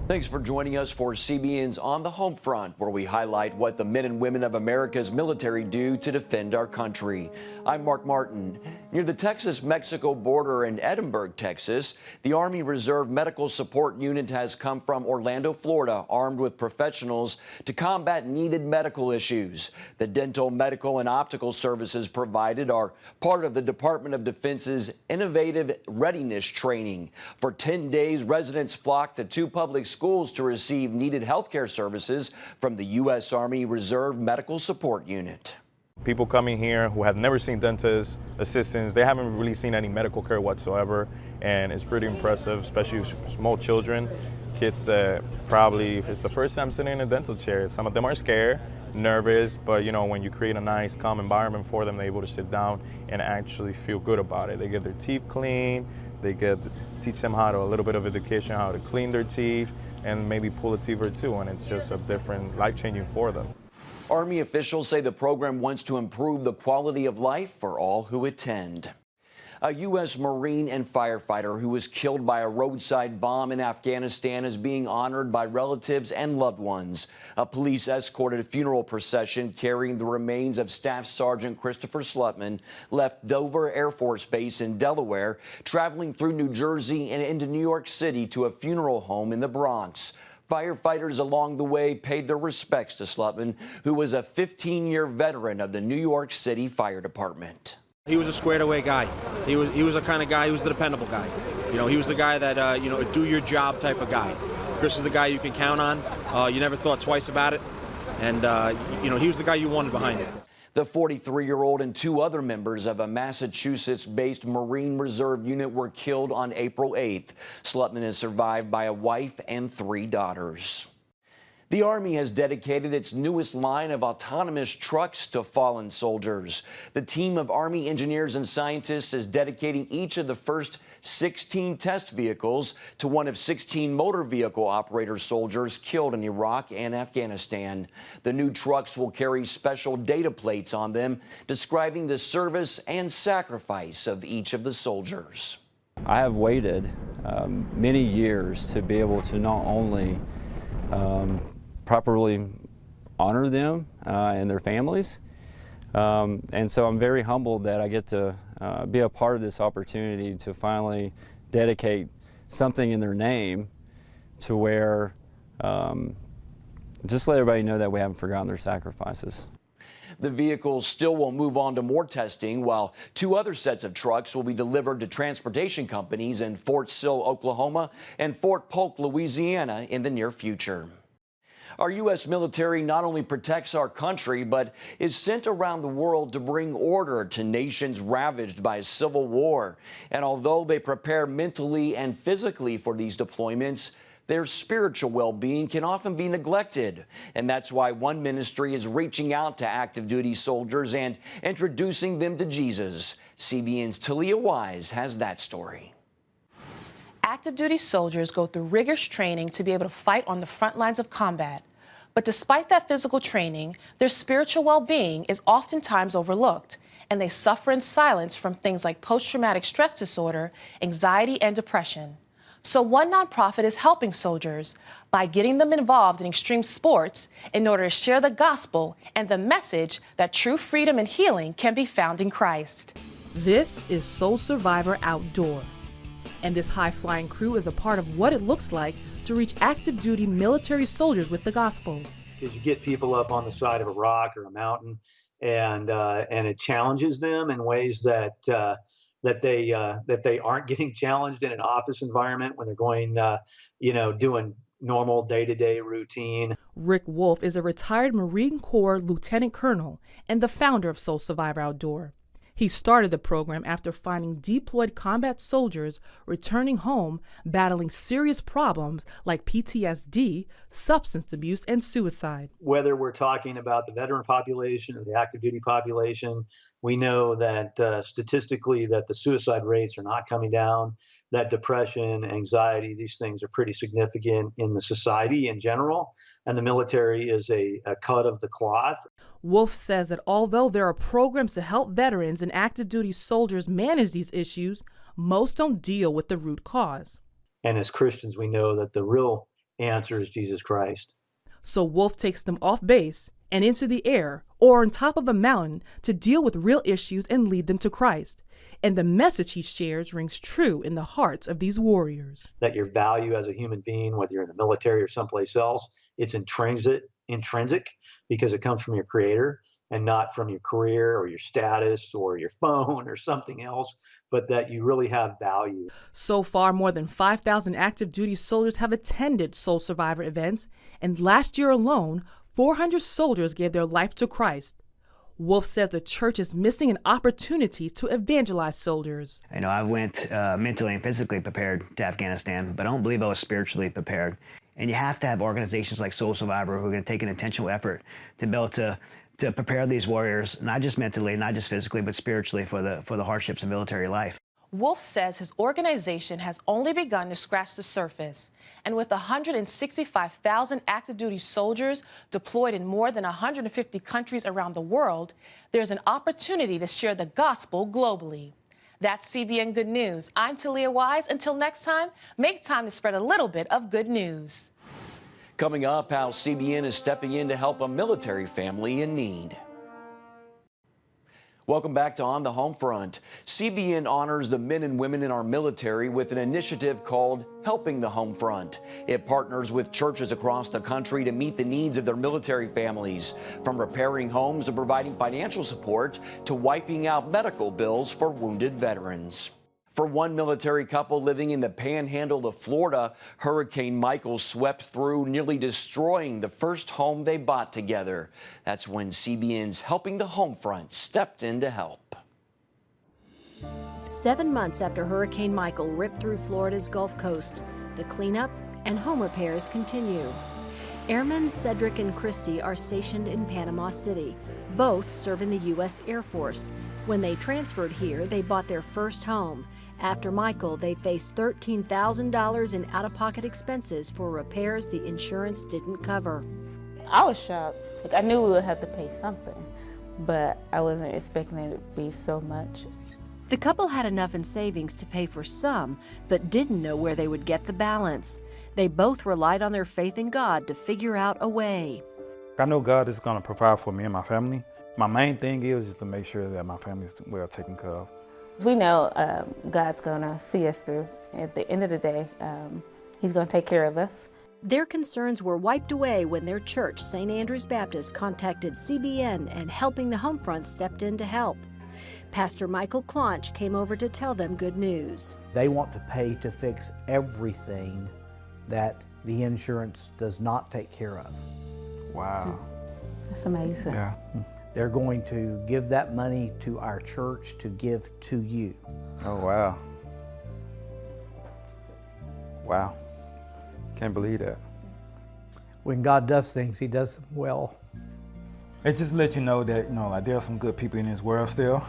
Thanks for joining us for CBN's On the Home Front, where we highlight what the men and women of America's military do to defend our country. I'm Mark Martin. Near the Texas-Mexico border in Edinburgh, Texas, the Army Reserve Medical Support Unit has come from Orlando, Florida, armed with professionals to combat needed medical issues. The dental, medical, and optical services provided are part of the Department of Defense's innovative readiness training. For 10 days, residents flocked to two public schools to receive needed healthcare services from the U.S. Army Reserve Medical Support Unit. People coming here who have never seen dentists, assistants, they haven't really seen any medical care whatsoever, and it's pretty impressive, especially small children, kids that probably, if it's the first time sitting in a dental chair, some of them are scared, nervous, but you know, when you create a nice, calm environment for them, they're able to sit down and actually feel good about it. They get their teeth clean, teach them a little bit of education, how to clean their teeth, and maybe pull a teeth or two, and it's just a different, life-changing for them. Army officials say the program wants to improve the quality of life for all who attend. A U.S. Marine and firefighter who was killed by a roadside bomb in Afghanistan is being honored by relatives and loved ones. A police escorted funeral procession carrying the remains of Staff Sergeant Christopher Submarine left Dover Air Force Base in Delaware, traveling through New Jersey and into New York City to a funeral home in the Bronx. Firefighters along the way paid their respects to Submarine, who was a 15-year veteran of the New York City Fire Department. He was a squared-away guy. He was the kind of guy, he was the dependable guy. You know, he was the guy that, a do-your-job type of guy. Chris is the guy you can count on. You never thought twice about it. And, he was the guy you wanted behind it. The 43-year-old and two other members of a Massachusetts-based Marine Reserve unit were killed on April 8th. Submarine is survived by a wife and 3 daughters. The Army has dedicated its newest line of autonomous trucks to fallen soldiers. The team of Army engineers and scientists is dedicating each of the first 16 test vehicles to one of 16 motor vehicle operator soldiers killed in Iraq and Afghanistan. The new trucks will carry special data plates on them describing the service and sacrifice of each of the soldiers. I have waited many years to be able to not only properly honor them and their families. And so I'm very humbled that I get to be a part of this opportunity to finally dedicate something in their name to where just let everybody know that we haven't forgotten their sacrifices. The vehicles still will move on to more testing, while 2 other sets of trucks will be delivered to transportation companies in Fort Sill, Oklahoma and Fort Polk, Louisiana in the near future. Our U.S. military not only protects our country, but is sent around the world to bring order to nations ravaged by civil war. And although they prepare mentally and physically for these deployments, their spiritual well-being can often be neglected. And that's why one ministry is reaching out to active duty soldiers and introducing them to Jesus. CBN's Talia Wise has that story. Active duty soldiers go through rigorous training to be able to fight on the front lines of combat. But despite that physical training, their spiritual well-being is oftentimes overlooked, and they suffer in silence from things like post-traumatic stress disorder, anxiety, and depression. So one nonprofit is helping soldiers by getting them involved in extreme sports in order to share the gospel and the message that true freedom and healing can be found in Christ. This is Soul Survivor Outdoor. And this high-flying crew is a part of what it looks like to reach active-duty military soldiers with the gospel. Because you get people up on the side of a rock or a mountain, and it challenges them in ways that they aren't getting challenged in an office environment when they're going, doing normal day-to-day routine. Rick Wolf is a retired Marine Corps lieutenant colonel and the founder of Soul Survivor Outdoor. He started the program after finding deployed combat soldiers returning home battling serious problems like PTSD, substance abuse, and suicide. Whether we're talking about the veteran population or the active duty population, we know that statistically that the suicide rates are not coming down, that depression, anxiety, these things are pretty significant in the society in general, and the military is a cut of the cloth. Wolf says that although there are programs to help veterans and active duty soldiers manage these issues, most don't deal with the root cause. And as Christians, we know that the real answer is Jesus Christ. So Wolf takes them off base and into the air or on top of a mountain to deal with real issues and lead them to Christ. And the message he shares rings true in the hearts of these warriors. That your value as a human being, whether you're in the military or someplace else, it's intrinsic because it comes from your Creator and not from your career or your status or your phone or something else, but that you really have value. So far, more than 5,000 active duty soldiers have attended Soul Survivor events, and last year alone, 400 soldiers gave their life to Christ. Wolf says the church is missing an opportunity to evangelize soldiers. You know, I went mentally and physically prepared to Afghanistan, but I don't believe I was spiritually prepared. And you have to have organizations like Soul Survivor who are going to take an intentional effort to be able to prepare these warriors, not just mentally, not just physically, but spiritually for the hardships of military life. Wolf says his organization has only begun to scratch the surface. And with 165,000 active duty soldiers deployed in more than 150 countries around the world, there's an opportunity to share the gospel globally. That's CBN Good News. I'm Talia Wise. Until next time, make time to spread a little bit of good news. Coming up, how CBN is stepping in to help a military family in need. Welcome back to On the Home Front. CBN honors the men and women in our military with an initiative called Helping the Home Front. It partners with churches across the country to meet the needs of their military families, from repairing homes to providing financial support to wiping out medical bills for wounded veterans. For one military couple living in the panhandle of Florida, Hurricane Michael swept through, nearly destroying the first home they bought together. That's when CBN's Helping the Home Front stepped in to help. 7 months after Hurricane Michael ripped through Florida's Gulf Coast, the cleanup and home repairs continue. Airmen Cedric and Christy are stationed in Panama City. Both serve in the U.S. Air Force. When they transferred here, they bought their first home. After Michael, they faced $13,000 in out-of-pocket expenses for repairs the insurance didn't cover. I was shocked. Like, I knew we would have to pay something, but I wasn't expecting it to be so much. The couple had enough in savings to pay for some, but didn't know where they would get the balance. They both relied on their faith in God to figure out a way. I know God is going to provide for me and my family. My main thing is just to make sure that my family is well taken care of. We know God's going to see us through. At the end of the day, He's going to take care of us. Their concerns were wiped away when their church, St. Andrew's Baptist, contacted CBN and Helping the Home Front stepped in to help. Pastor Michael Claunch came over to tell them good news. They want to pay to fix everything that the insurance does not take care of. Wow. That's amazing. Yeah. They're going to give that money to our church to give to you. Oh, wow. Wow. Can't believe that. When God does things, He does them well. It just lets you know that, like there are some good people in this world still.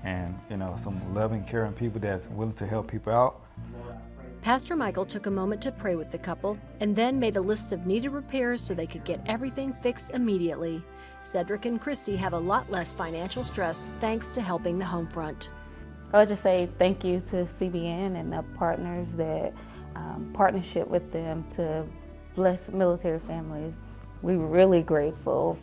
And, some loving, caring people that's willing to help people out. Pastor Michael took a moment to pray with the couple and then made a list of needed repairs so they could get everything fixed immediately. Cedric and Christy have a lot less financial stress thanks to Helping the Home Front. I would just say thank you to CBN and the partners that partnership with them to bless military families. We're really grateful.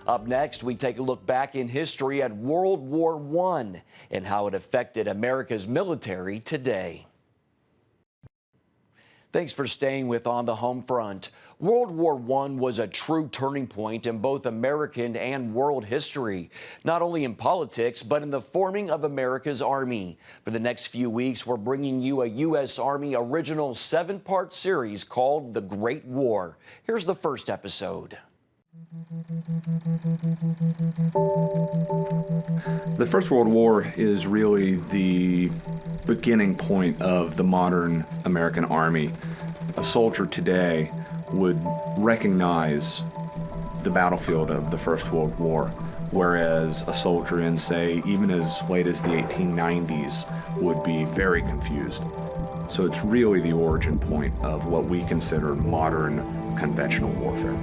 Up next, we take a look back in history at World War I and how it affected America's military today. Thanks for staying with On the Home Front. World War I was a true turning point in both American and world history, not only in politics, but in the forming of America's Army. For the next few weeks, we're bringing you a U.S. Army original 7-part series called The Great War. Here's the first episode. The First World War is really the beginning point of the modern American Army. A soldier today would recognize the battlefield of the First World War, whereas a soldier in, say, even as late as the 1890s would be very confused. So it's really the origin point of what we consider modern conventional warfare.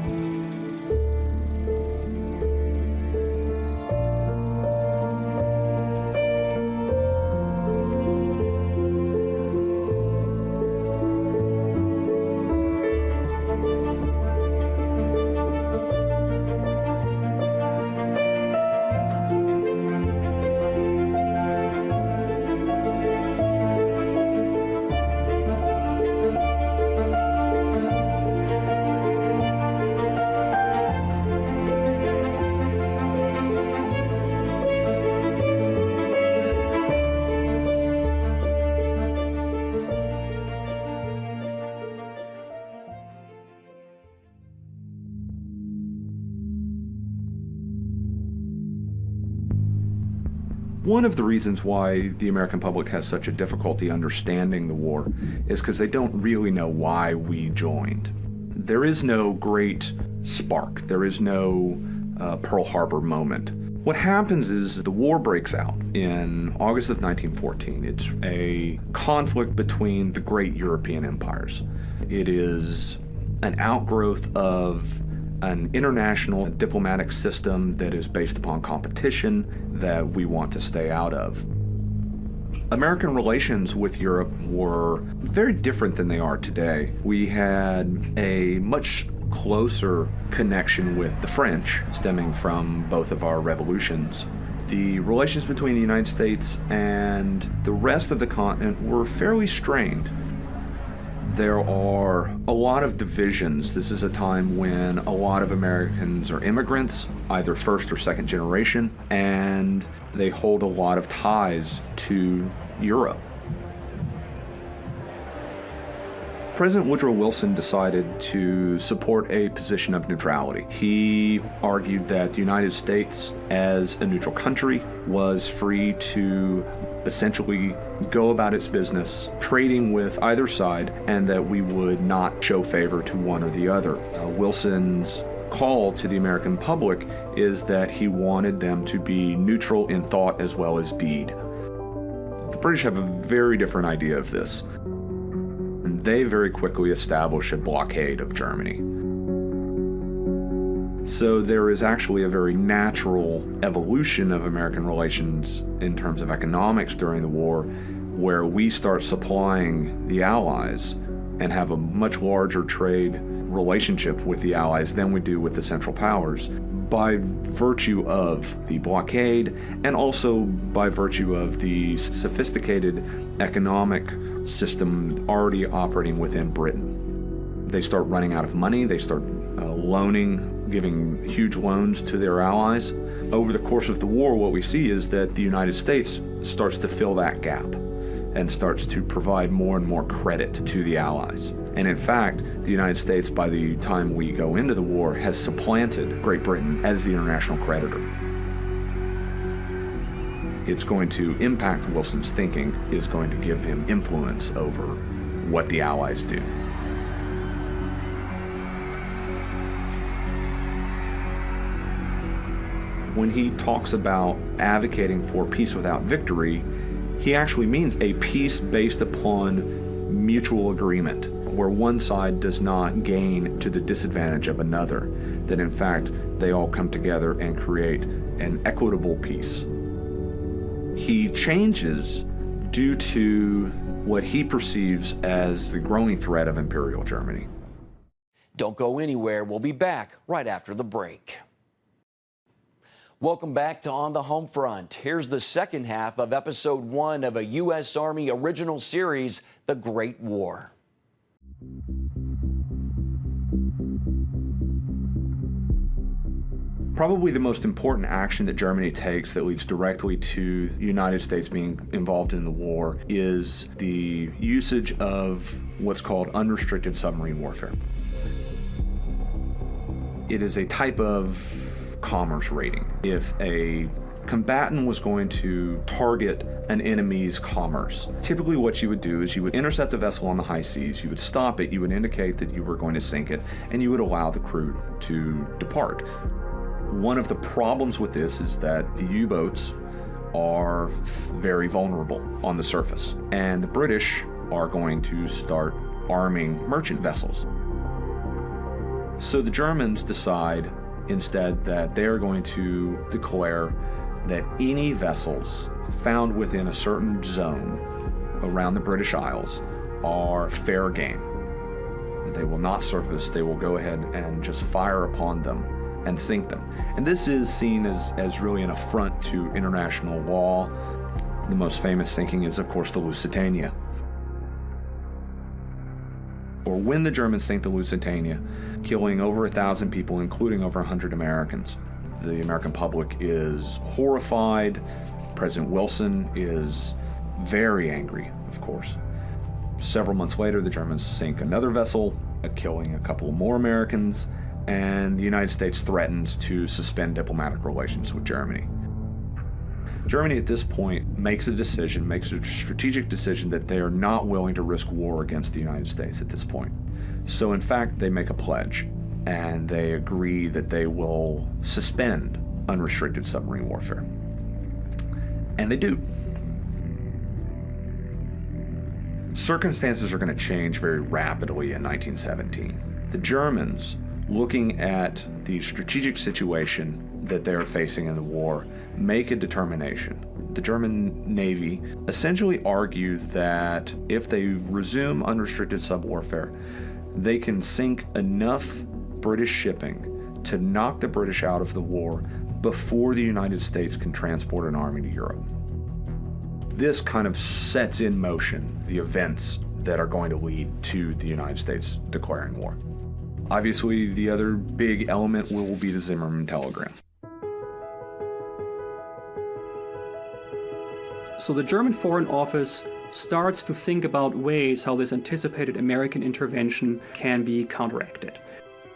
One of the reasons why the American public has such a difficulty understanding the war is because they don't really know why we joined. There is no great spark. There is no Pearl Harbor moment. What happens is the war breaks out in August of 1914. It's a conflict between the great European empires. It is an outgrowth of an international diplomatic system that is based upon competition that we want to stay out of. American relations with Europe were very different than they are today. We had a much closer connection with the French, stemming from both of our revolutions. The relations between the United States and the rest of the continent were fairly strained. There are a lot of divisions. This is a time when a lot of Americans are immigrants, either first or second generation, and they hold a lot of ties to Europe. President Woodrow Wilson decided to support a position of neutrality. He argued that the United States, as a neutral country, was free to essentially go about its business, trading with either side, and that we would not show favor to one or the other. Wilson's call to the American public is that he wanted them to be neutral in thought as well as deed. The British have a very different idea of this. They very quickly establish a blockade of Germany. So there is actually a very natural evolution of American relations in terms of economics during the war, where we start supplying the Allies and have a much larger trade relationship with the Allies than we do with the Central Powers, by virtue of the blockade and also by virtue of the sophisticated economic system already operating within Britain. They start running out of money, they start loaning, giving huge loans to their allies. Over the course of the war, what we see is that the United States starts to fill that gap and starts to provide more and more credit to the Allies. And in fact, the United States, by the time we go into the war, has supplanted Great Britain as the international creditor. It's going to impact Wilson's thinking, is going to give him influence over what the Allies do. When he talks about advocating for peace without victory, he actually means a peace based upon mutual agreement, where one side does not gain to the disadvantage of another, that in fact they all come together and create an equitable peace. He changes due to what he perceives as the growing threat of Imperial Germany. Don't go anywhere. We'll be back right after the break. Welcome back to On the Home Front. Here's the second half of episode 1 of a U.S. Army original series, The Great War. Probably the most important action that Germany takes that leads directly to the United States being involved in the war is the usage of what's called unrestricted submarine warfare. It is a type of commerce raiding. If a combatant was going to target an enemy's commerce, typically what you would do is you would intercept a vessel on the high seas, you would stop it, you would indicate that you were going to sink it, and you would allow the crew to depart. One of the problems with this is that the U-boats are very vulnerable on the surface, and the British are going to start arming merchant vessels. So the Germans decide instead that they're going to declare that any vessels found within a certain zone around the British Isles are fair game. They will not surface, they will go ahead and just fire upon them and sink them. And this is seen as really an affront to international law. The most famous sinking is, of course, the Lusitania. Or when the Germans sink the Lusitania, killing over 1,000 people, including over 100 Americans. The American public is horrified. President Wilson is very angry, of course. Several months later, the Germans sink another vessel, killing a couple more Americans, and the United States threatens to suspend diplomatic relations with Germany. Germany at this point makes a strategic decision that they are not willing to risk war against the United States at this point. So in fact, they make a pledge, and they agree that they will suspend unrestricted submarine warfare. And they do. Circumstances are going to change very rapidly in 1917. The Germans, looking at the strategic situation that they're facing in the war, make a determination. The German Navy essentially argued that if they resume unrestricted sub-warfare, they can sink enough British shipping to knock the British out of the war before the United States can transport an army to Europe. This kind of sets in motion the events that are going to lead to the United States declaring war. Obviously, the other big element will be the Zimmermann telegram. So the German Foreign Office starts to think about ways how this anticipated American intervention can be counteracted.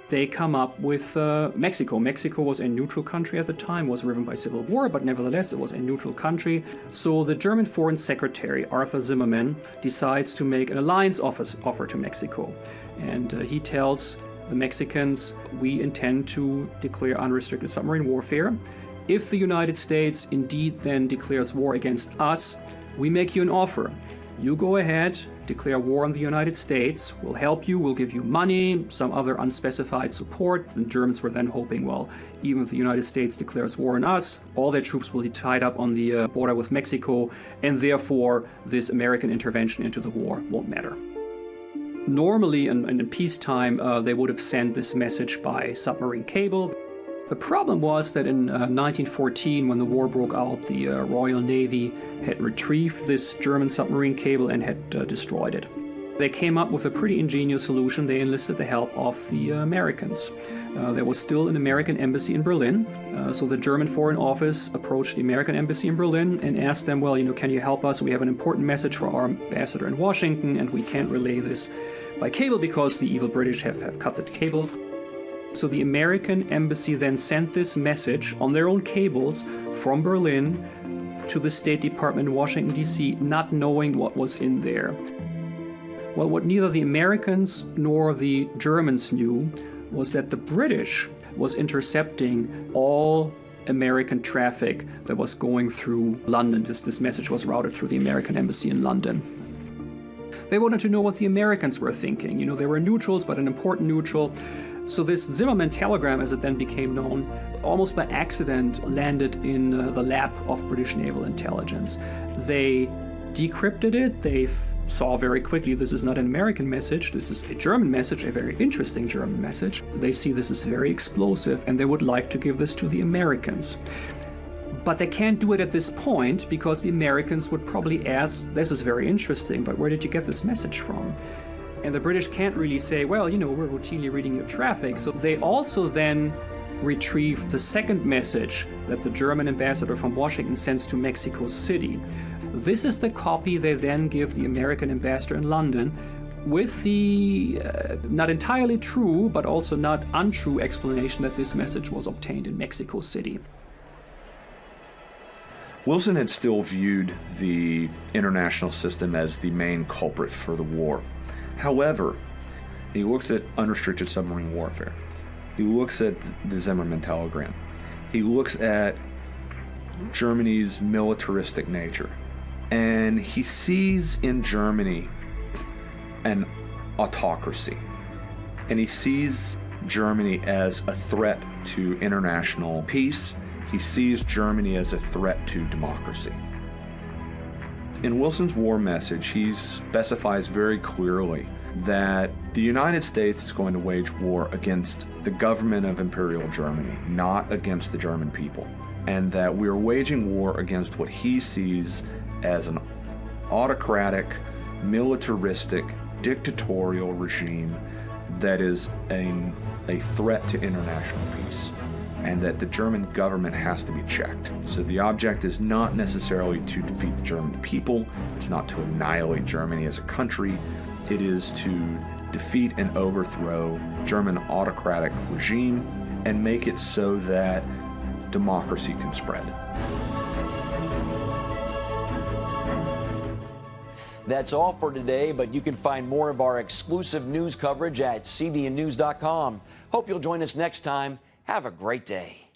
They come up with Mexico. Mexico was a neutral country at the time, was riven by civil war, but nevertheless it was a neutral country. So the German Foreign Secretary, Arthur Zimmermann, decides to make an alliance offer to Mexico. And he tells the Mexicans, we intend to declare unrestricted submarine warfare. If the United States indeed then declares war against us, we make you an offer. You go ahead, declare war on the United States, we'll help you, we'll give you money, some other unspecified support. The Germans were then hoping, well, even if the United States declares war on us, all their troops will be tied up on the border with Mexico, and therefore this American intervention into the war won't matter. Normally, in peacetime, they would have sent this message by submarine cable. The problem was that in 1914, when the war broke out, the Royal Navy had retrieved this German submarine cable and had destroyed it. They came up with a pretty ingenious solution. They enlisted the help of the Americans. There was still an American embassy in Berlin, so the German Foreign Office approached the American embassy in Berlin and asked them, well, can you help us? We have an important message for our ambassador in Washington, and we can't relay this by cable because the evil British have cut the cable. So the American embassy then sent this message on their own cables from Berlin to the State Department in Washington, D.C., not knowing what was in there. Well, what neither the Americans nor the Germans knew was that the British was intercepting all American traffic that was going through London. This message was routed through the American embassy in London. They wanted to know what the Americans were thinking. They were neutrals, but an important neutral. So this Zimmermann telegram, as it then became known, almost by accident landed in the lap of British naval intelligence. They decrypted it. They saw very quickly this is not an American message, this is a German message, a very interesting German message. They see this is very explosive and they would like to give this to the Americans. But they can't do it at this point because the Americans would probably ask, this is very interesting, but where did you get this message from? And the British can't really say, well, we're routinely reading your traffic. So they also then retrieve the second message that the German ambassador from Washington sends to Mexico City. This is the copy they then give the American ambassador in London with the not entirely true, but also not untrue explanation that this message was obtained in Mexico City. Wilson had still viewed the international system as the main culprit for the war. However, he looks at unrestricted submarine warfare. He looks at the Zimmermann telegram. He looks at Germany's militaristic nature. And he sees in Germany an autocracy. And he sees Germany as a threat to international peace. He sees Germany as a threat to democracy. In Wilson's war message, he specifies very clearly that the United States is going to wage war against the government of Imperial Germany, not against the German people, and that we are waging war against what he sees as an autocratic, militaristic, dictatorial regime that is a threat to international peace, and that the German government has to be checked. So the object is not necessarily to defeat the German people, it's not to annihilate Germany as a country, it is to defeat and overthrow German autocratic regime and make it so that democracy can spread. That's all for today, but you can find more of our exclusive news coverage at cbnnews.com. Hope you'll join us next time. Have a great day.